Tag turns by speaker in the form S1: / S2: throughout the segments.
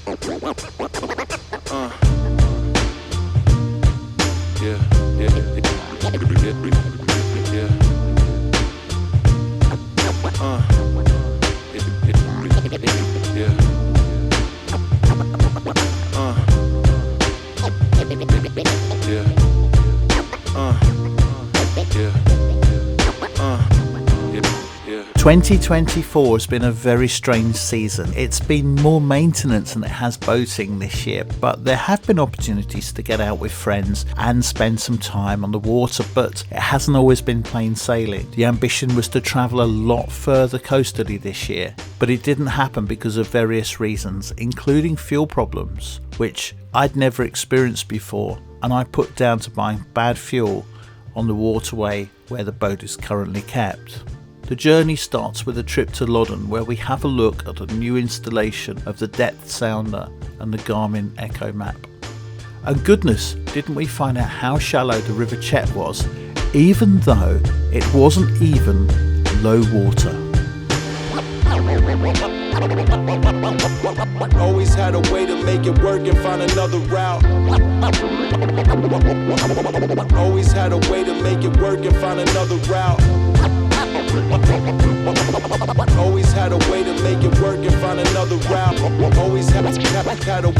S1: Yeah. 2024 has been a very strange season. It's been more maintenance than it has boating this year, but there have been opportunities to get out with friends and spend some time on the water, but it hasn't always been plain sailing. The ambition was to travel a lot further coastally this year, but it didn't happen because of various reasons, including fuel problems, which I'd never experienced before, and I put down to buying bad fuel on the waterway where the boat is currently kept. The journey starts with a trip to Loddon, where we have a look at a new installation of the depth sounder and the Garmin Echo map. And goodness, didn't we find out how shallow the River Chet was, even though it wasn't even low water.
S2: Always had a way to make it work and find another route. Always had a way to make it work and find another route. Always had a way to make it work and find another route. Always had a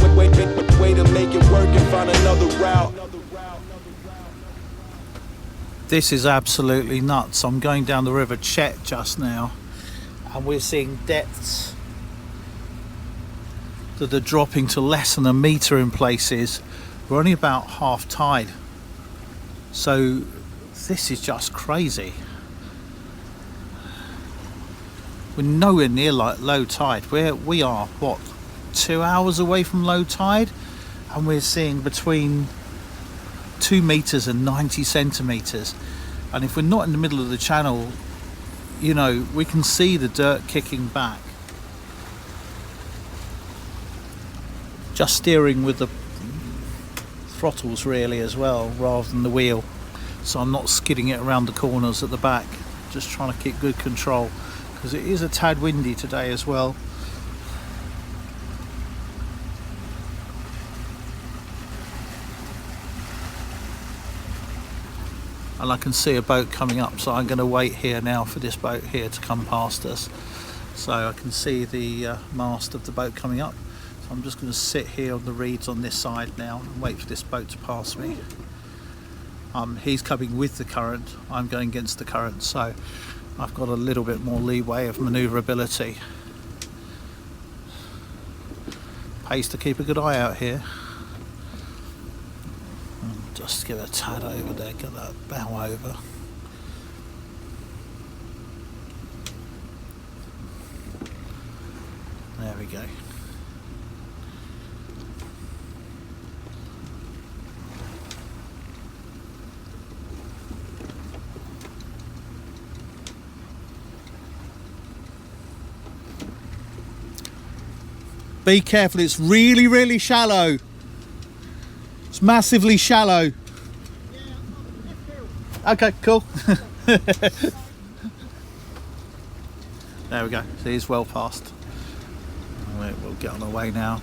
S2: way to make it work and find another route.
S1: This is absolutely nuts. I'm going down the River Chet just now, and we're seeing depths that are dropping to less than a metre in places. We're only about half tide, so this is just crazy. We're nowhere near like low tide. We are what, 2 hours away from low tide, and we're seeing between 2 meters and 90 centimeters. And if we're not in the middle of the channel, you know, we can see the dirt kicking back. Just steering with the throttles really as well, rather than the wheel, so I'm not skidding it around the corners at the back. Just trying to keep good control, because it is a tad windy today as well. And I can see a boat coming up, so I'm going to wait here now for this boat here to come past us. So I can see the mast of the boat coming up. So I'm just going to sit here on the reeds on this side now and wait for this boat to pass me. He's coming with the current, I'm going against the current, so I've got a little bit more leeway of manoeuvrability. Pays to keep a good eye out here. And just give a tad over there, get that bow over. There we go. Be careful, it's really, really shallow. It's massively shallow. Okay, cool. There we go, so he's well past. We'll get on our way now.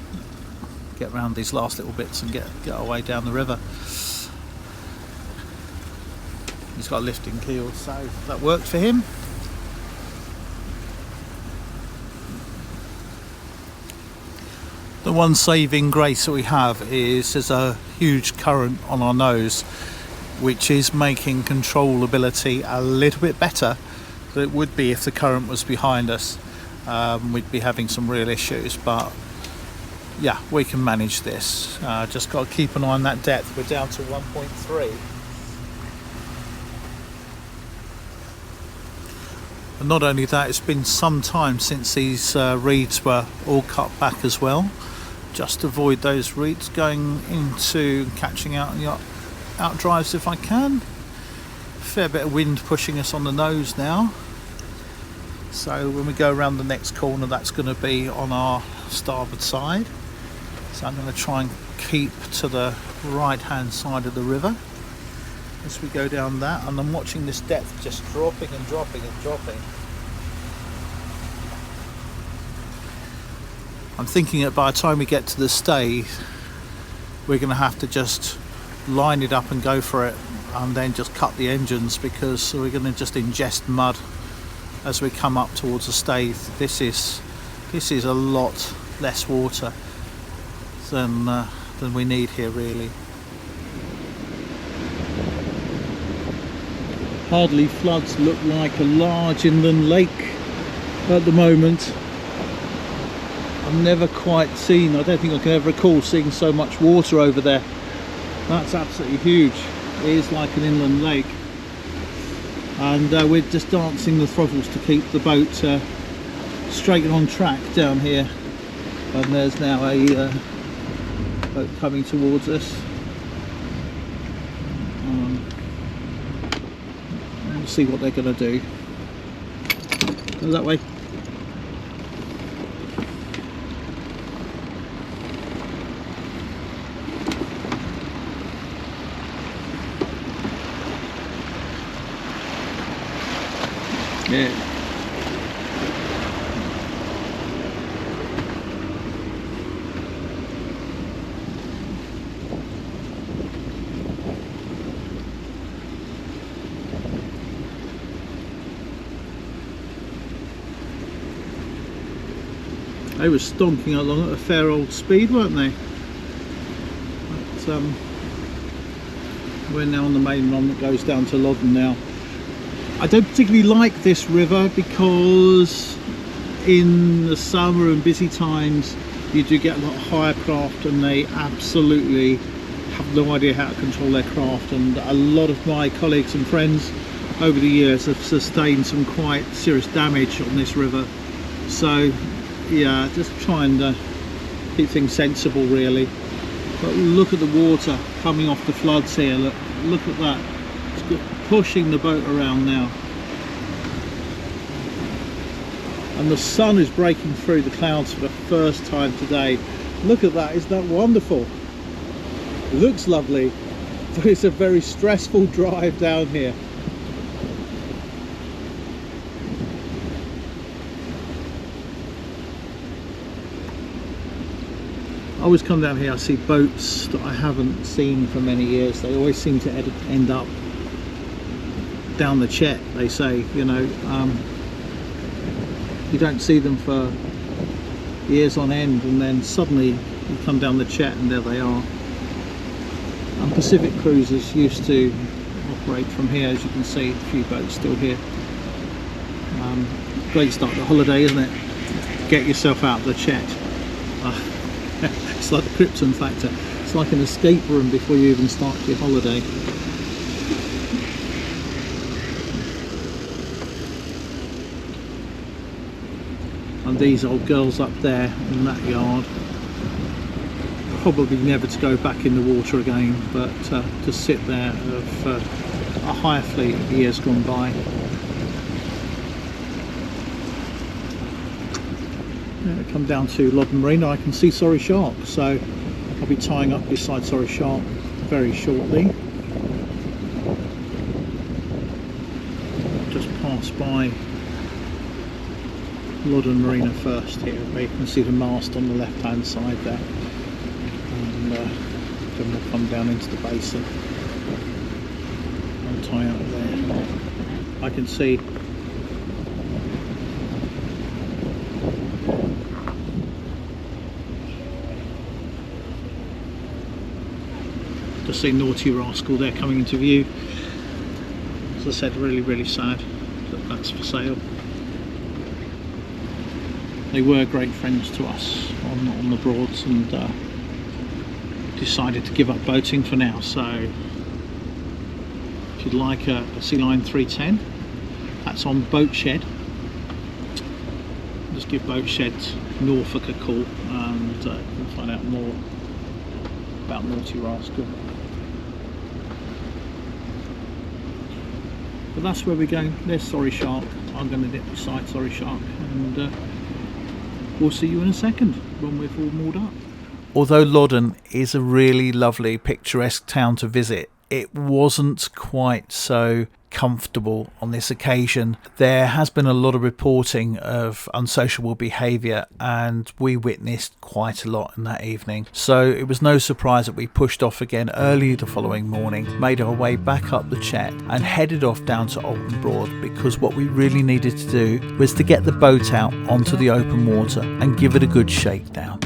S1: Get around these last little bits and get our way down the river. He's got a lifting keel, so that worked for him. The one saving grace that we have is there's a huge current on our nose, which is making controllability a little bit better than it would be if the current was behind us. We'd be having some real issues, but yeah, we can manage this. Just got to keep an eye on that depth. We're down to 1.3. And not only that, it's been some time since these reeds were all cut back as well. Just to avoid those reeds going into catching out in the out drives if I can. Fair bit of wind pushing us on the nose now. So when we go around the next corner, that's going to be on our starboard side. So I'm going to try and keep to the right hand side of the river as we go down that, and I'm watching this depth just dropping and dropping and dropping. I'm thinking that by the time we get to the stay, we're going to have to just line it up and go for it, and then just cut the engines, because we're going to just ingest mud as we come up towards the stay. This is a lot less water than we need here, really. Hardly floods look like a large inland lake at the moment. I've never quite seen, I don't think I can ever recall seeing so much water over there. That's absolutely huge. It is like an inland lake. And we're just dancing the throttles to keep the boat straight and on track down here. And there's now a boat coming towards us. We'll see what they're going to do. Go that way. Yeah. They were stonking along at a fair old speed, weren't they? But, we're now on the main run that goes down to Loddon now. I don't particularly like this river because in the summer and busy times you do get a lot of hire craft, and they absolutely have no idea how to control their craft, and a lot of my colleagues and friends over the years have sustained some quite serious damage on this river. So yeah, just trying to keep things sensible, really. But look at the water coming off the floods here. Look at that. It's pushing the boat around now, and the sun is breaking through the clouds for the first time today. Look at that. Isn't that wonderful? It looks lovely, but it's a very stressful drive down here. I always come down here, I see boats that I haven't seen for many years. They always seem to end up down the Chet, they say, you know. You don't see them for years on end, and then suddenly you come down the Chet and there they are. And Pacific cruisers used to operate from here, as you can see, a few boats still here. Great start to the holiday, isn't it? Get yourself out of the Chet. It's like the Krypton factor. It's like an escape room before you even start your holiday. And these old girls up there in that yard, probably never to go back in the water again, but to sit there of a hire fleet of years gone by. Come down to Loddon Marina, I can see Sorry Shark, so I'll be tying up beside Sorry Shark very shortly. Just pass by Loddon Marina first here, where you can see the mast on the left hand side there, and then we'll come down into the basin and tie up there. I can see Nauti, Rascal there coming into view. As I said, really sad that that's for sale. They were great friends to us on the Broads, and decided to give up boating for now. So if you'd like a Sealine 310, that's on Boat Shed. Just give Boat Shed Norfolk a call, and you can find out more about Nauti, Rascal. But that's where we're going. There's Sorry Shark. I'm going to dip beside Sorry Shark, and we'll see you in a second when we've all moored up. Although Loddon is a really lovely, picturesque town to visit, it wasn't quite so comfortable on this occasion. There has been a lot of reporting of unsociable behaviour, and we witnessed quite a lot in that evening. So it was no surprise that we pushed off again early the following morning, made our way back up the Chet and headed off down to Alton Broad, because what we really needed to do was to get the boat out onto the open water and give it a good shakedown.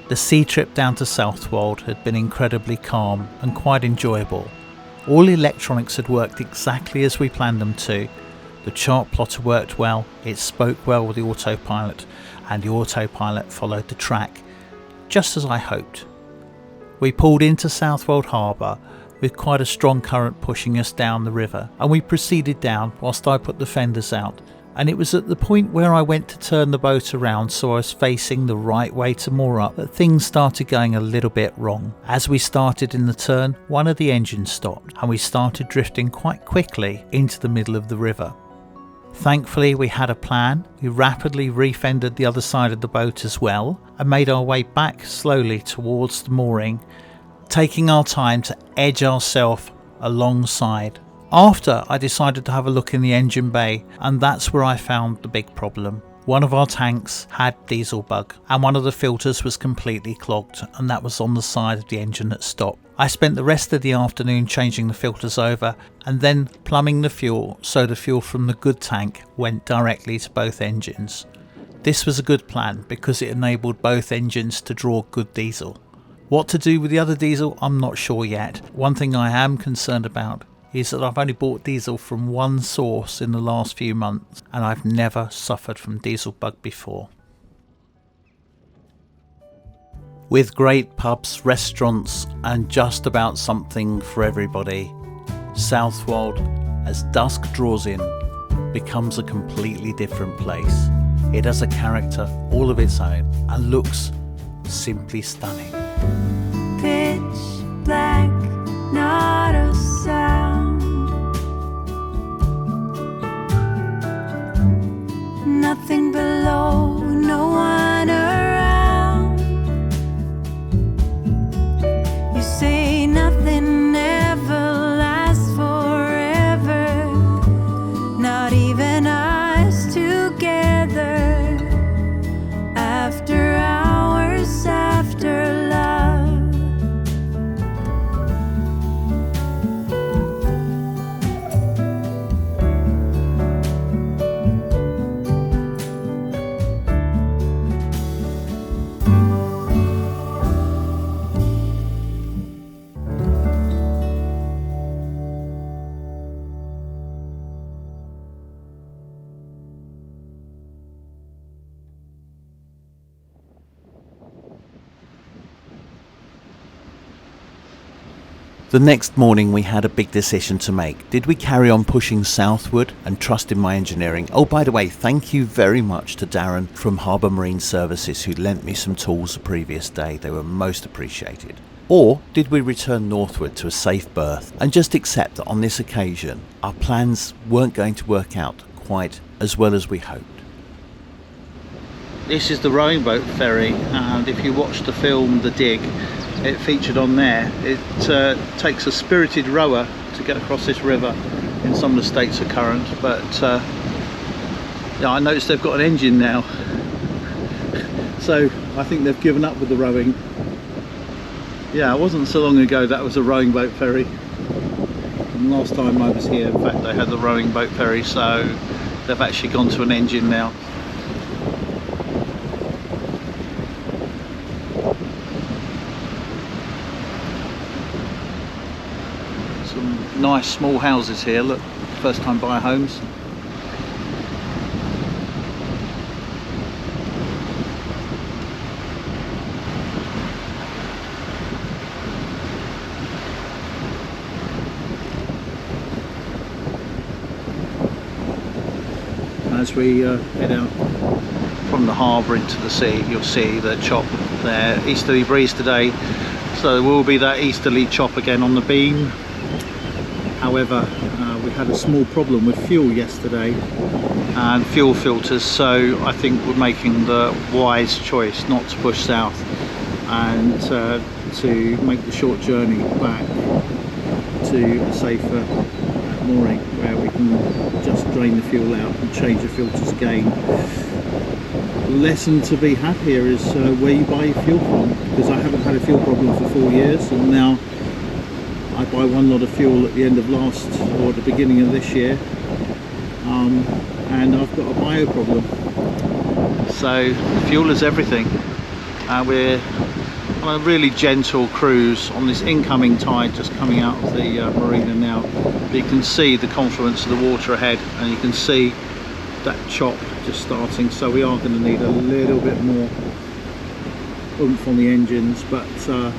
S1: The sea trip down to Southwold had been incredibly calm and quite enjoyable. All electronics had worked exactly as we planned them to. The chart plotter worked well, it spoke well with the autopilot, and the autopilot followed the track, just as I hoped. We pulled into Southwold Harbour with quite a strong current pushing us down the river, and we proceeded down whilst I put the fenders out. And it was at the point where I went to turn the boat around so I was facing the right way to moor up that things started going a little bit wrong. As we started in the turn, one of the engines stopped and we started drifting quite quickly into the middle of the river. Thankfully we had a plan. We rapidly refended the other side of the boat as well and made our way back slowly towards the mooring, taking our time to edge ourselves alongside. After, I decided to have a look in the engine bay, and that's where I found the big problem. One of our tanks had diesel bug and one of the filters was completely clogged, and that was on the side of the engine that stopped. I spent the rest of the afternoon changing the filters over and then plumbing the fuel so the fuel from the good tank went directly to both engines. This was a good plan because it enabled both engines to draw good diesel. What to do with the other diesel, I'm not sure yet. One thing I am concerned about is that I've only bought diesel from one source in the last few months and I've never suffered from diesel bug before. With great pubs, restaurants and just about something for everybody, Southwold, as dusk draws in, becomes a completely different place. It has a character all of its own and looks simply stunning.
S3: Pitch black, not a sound. Nothing below, no one around. You say nothing ever lasts forever, not even us together. After hours, after love.
S1: The next morning we had a big decision to make. Did we carry on pushing southward and trust in my engineering? Oh, by the way, thank you very much to Darren from Harbour Marine Services who lent me some tools the previous day. They were most appreciated. Or did we return northward to a safe berth and just accept that on this occasion our plans weren't going to work out quite as well as we hoped? This is the rowing boat ferry, and if you watch the film The Dig, it featured on there. It takes a spirited rower to get across this river in some of the states of current, but yeah, I noticed they've got an engine now, so I think they've given up with the rowing. Yeah, it wasn't so long ago that was a rowing boat ferry, and last time I was here, in fact, they had the rowing boat ferry, so they've actually gone to an engine now. Nice small houses here, look, first time buyer homes. As we head out from the harbour into the sea, you'll see the chop there. Easterly breeze today, so there will be that easterly chop again on the beam. However, we had a small problem with fuel yesterday and fuel filters, so I think we're making the wise choice not to push south and to make the short journey back to a safer mooring where we can just drain the fuel out and change the filters again. The lesson to be had here is where you buy your fuel from, because I haven't had a fuel problem for 4 years, and now I buy one lot of fuel at the end of last or at the beginning of this year, and I've got a bio problem. So fuel is everything. We're on a really gentle cruise on this incoming tide just coming out of the marina now. But you can see the confluence of the water ahead, and you can see that chop just starting, so we are going to need a little bit more oomph on the engines. But the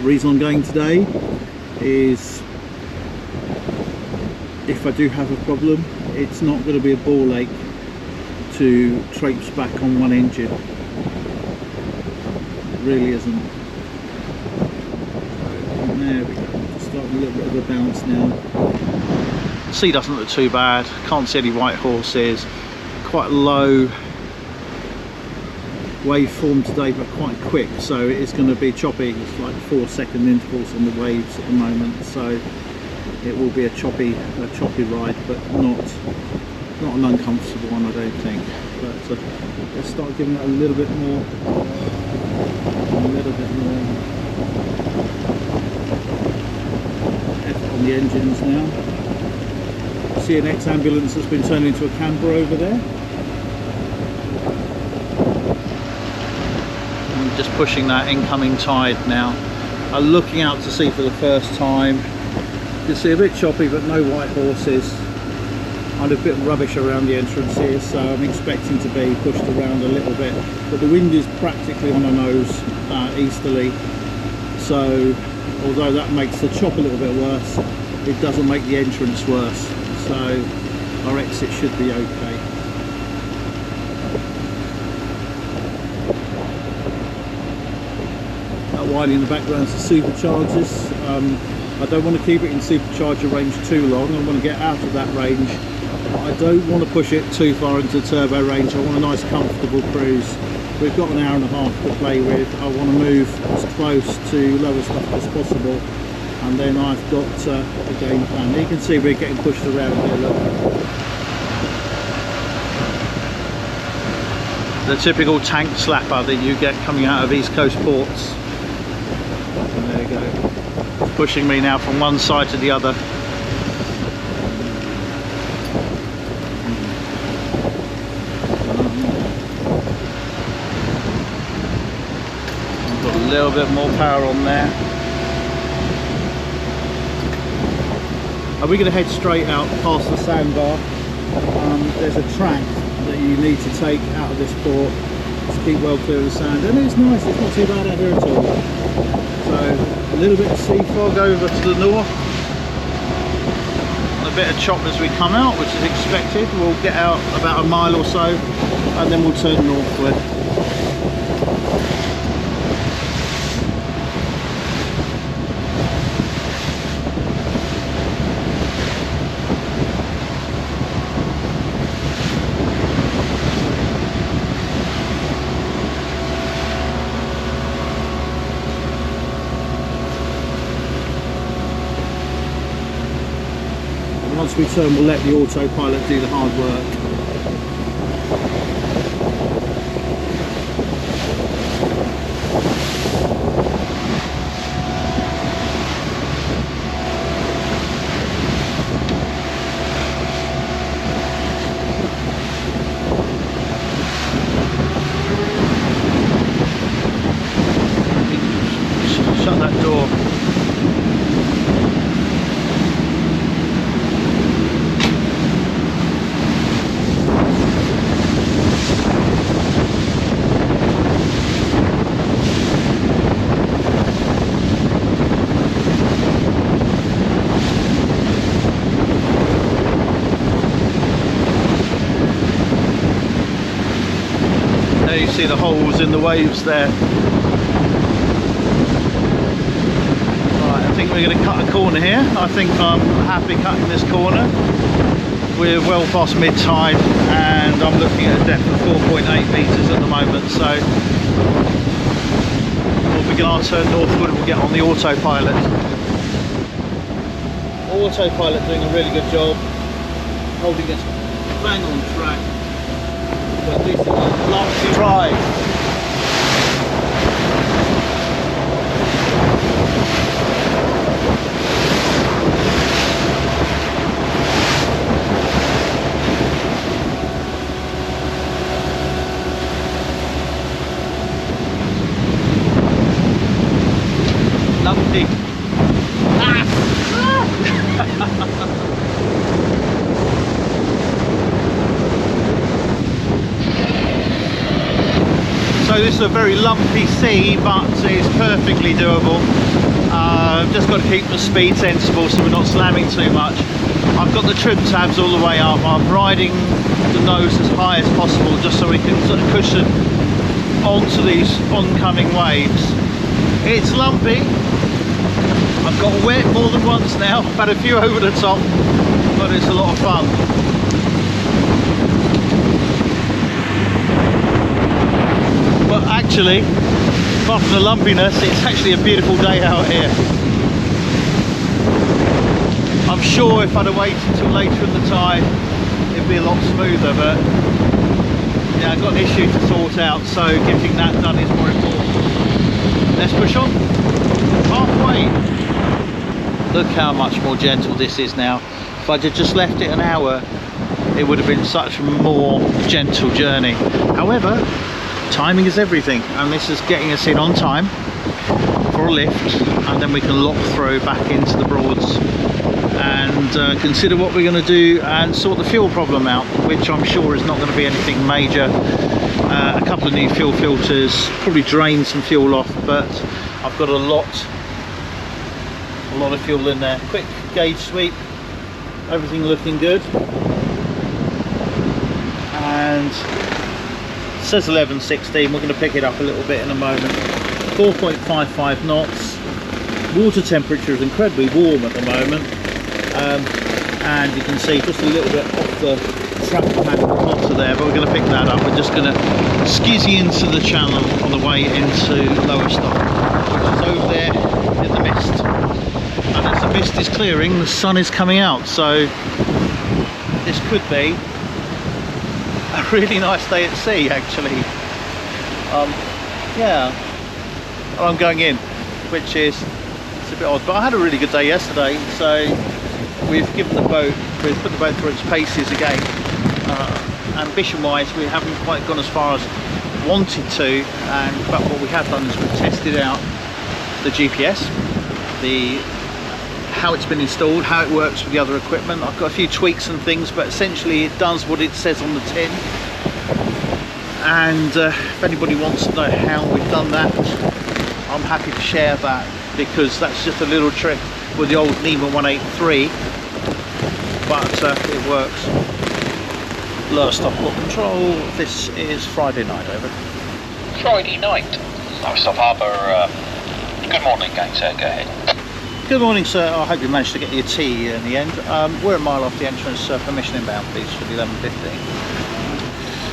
S1: reason I'm going today is if I do have a problem, it's not going to be a ball ache to traipse back on one engine. It really isn't. There we go, just starting a little bit of a bounce now. The sea doesn't look too bad, can't see any white horses, quite low waveform today but quite quick, so it is going to be choppy. It's like 4-second intervals on the waves at the moment, so it will be a choppy ride, but not an uncomfortable one, I don't think. But let's start giving it a little bit more effort on the engines now. See an ex-ambulance that's been turned into a camper over there. Just pushing that incoming tide now. I'm looking out to sea for the first time. You can see a bit choppy but no white horses. And a bit of rubbish around the entrance here, so I'm expecting to be pushed around a little bit. But the wind is practically on our nose easterly, so although that makes the chop a little bit worse, it doesn't make the entrance worse. So our exit should be okay. whining in the background is the superchargers. I don't want to keep it in supercharger range too long. I want to get out of that range. I don't want to push it too far into turbo range. I want a nice comfortable cruise. We've got an hour and a half to play with. I want to move as close to lower stuff as possible, and then I've got a game plan. You can see we're getting pushed around here, look. The typical tank slapper that you get coming out of East Coast ports. And there you go. It's pushing me now from one side to the other. A little bit more power on there. Are we going to head straight out past the sandbar? There's a track that you need to take out of this port to keep well clear of the sand, and it's nice, it's not too bad out here at all. So a little bit of sea fog over to the north, and a bit of chop as we come out, which is expected. We'll get out about a mile or so and then we'll turn northward. Once we turn, we'll let the autopilot do the hard work. Shut that door. You see the holes in the waves there. Right, I think we're going to cut a corner here. I think I'm happy cutting this corner. We're well past mid-tide and I'm looking at a depth of 4.8 metres at the moment, so we'll begin our turn northward and we'll get on the autopilot. Autopilot doing a really good job, holding us bang on track. But this is a long drive. Nauti. So this is a very lumpy sea, but it's perfectly doable. Just got to keep the speed sensible so we're not slamming too much. I've got the trim tabs all the way up. I'm riding the nose as high as possible just so we can sort of cushion onto these oncoming waves. It's lumpy. I've got wet more than once now. I've had a few over the top, but it's a lot of fun. But actually, apart from the lumpiness, it's actually a beautiful day out here. I'm sure if I'd have waited until later in the tide, it'd be a lot smoother, but yeah, I've got an issue to sort out, so getting that done is more important. Let's push on. Halfway. Look how much more gentle this is now. If I'd just left it an hour, it would have been such a more gentle journey. However, timing is everything, and this is getting us in on time for a lift, and then we can lock through back into the Broads and consider what we're going to do and sort the fuel problem out, which I'm sure is not going to be anything major. A couple of new fuel filters, probably drain some fuel off, but I've got a lot of fuel in there. Quick gauge sweep, everything looking good, and it says 11:16. We're going to pick it up a little bit in a moment. 4.55 knots. Water temperature is incredibly warm at the moment, and you can see just a little bit off the track pad at the bottom there, but we're going to pick that up. We're just going to skizzy into the channel on the way into Lowestoft, which is over there in the mist. And as the mist is clearing, the sun is coming out, so this could be a really nice day at sea, actually. Yeah, I'm going in, which is, it's a bit odd, but I had a really good day yesterday, so we've put the boat through its paces again. Ambition wise, we haven't quite gone as far as wanted to, but what we have done is we've tested out the GPS, how it's been installed, how it works with the other equipment. I've got a few tweaks and things, but essentially it does what it says on the tin. And if anybody wants to know how we've done that, I'm happy to share that, because that's just a little trick with the old NEMA 183, but it works. Lowestoft Port Control, this is Friday night, over.
S4: Friday night, Offshore Harbour, good morning, gang, sir, go ahead.
S1: Good morning, sir. I hope you managed to get your tea in the end. We're a mile off the entrance, permission inbound, please, for the 11:15.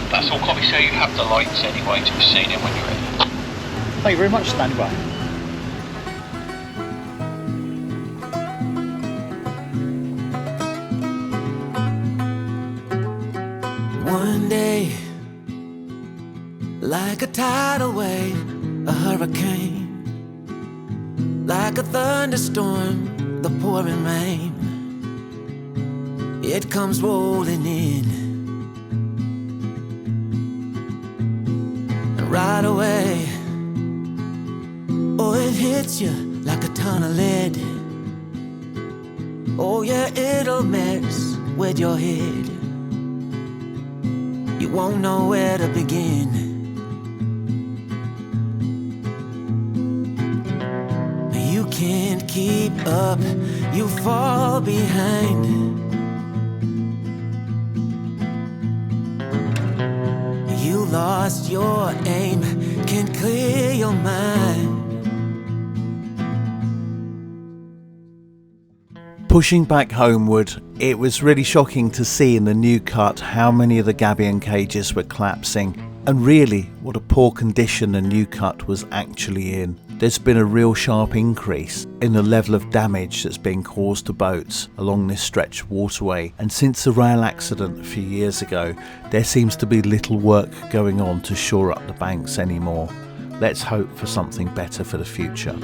S4: That's all, copy, sir. You have the lights anyway to be seen in when you're ready.
S1: Thank you very much, stand by.
S5: One day, like a tidal wave, a hurricane, like a thunderstorm, the pouring rain, it comes rolling in. And right away, oh, it hits you like a ton of lead. Oh yeah, it'll mess with your head. You won't know where to begin. You can't keep up, you fall behind. You lost your aim, can't clear your mind.
S1: Pushing back homeward, it was really shocking to see in the new cut how many of the gabion cages were collapsing, and really what a poor condition the new cut was actually in. There's been a real sharp increase in the level of damage that's being caused to boats along this stretch of waterway, and since the rail accident a few years ago, there seems to be little work going on to shore up the banks anymore. Let's hope for something better for the future.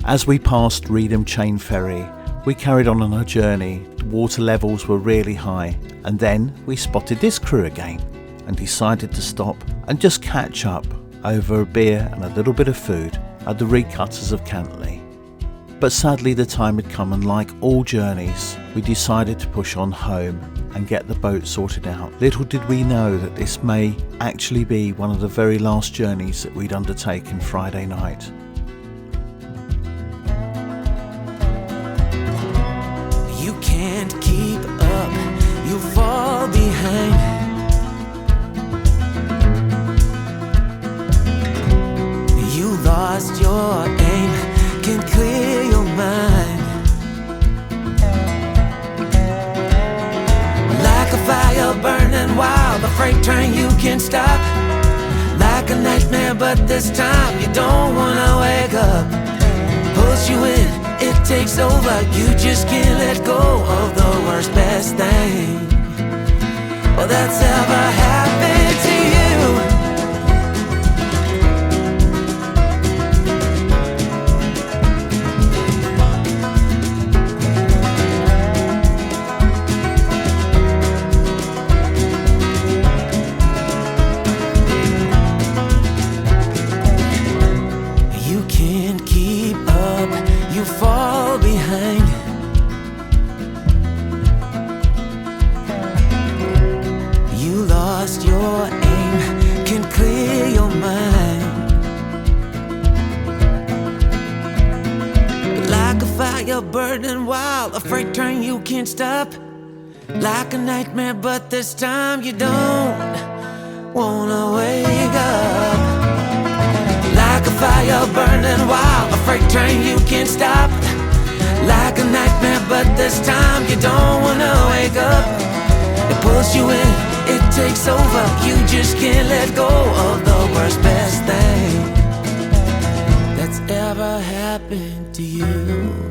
S1: As we passed Reedham Chain Ferry, we carried on our journey. The water levels were really high, and then we spotted this crew again and decided to stop and just catch up over a beer and a little bit of food at the recutters of Cantley. But sadly the time had come, and like all journeys, we decided to push on home and get the boat sorted out. Little did we know that this may actually be one of the very last journeys that we'd undertaken Friday night.
S5: You can't keep up, you fall behind. You lost your aim, can't clear your mind. Like a fire burning wild, the freight train you can't stop. Like a nightmare, but this time you don't wanna wake up. Pulls you in, it takes over, you just can't let go of the worst, best thing, well, that's ever happened to you. You can't keep up, you fall behind. You lost your aim, can't clear your mind. Like a fire burning wild, a freight train you can't stop. Like a nightmare, but this time you don't wanna wake up. Like a fire burning wild, a freight train you can't stop. Like a nightmare, but this time you don't wanna wake up. It pulls you in, it takes over. You just can't let go of the worst, best thing that's ever happened to you.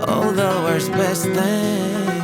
S5: Oh, the worst, best thing.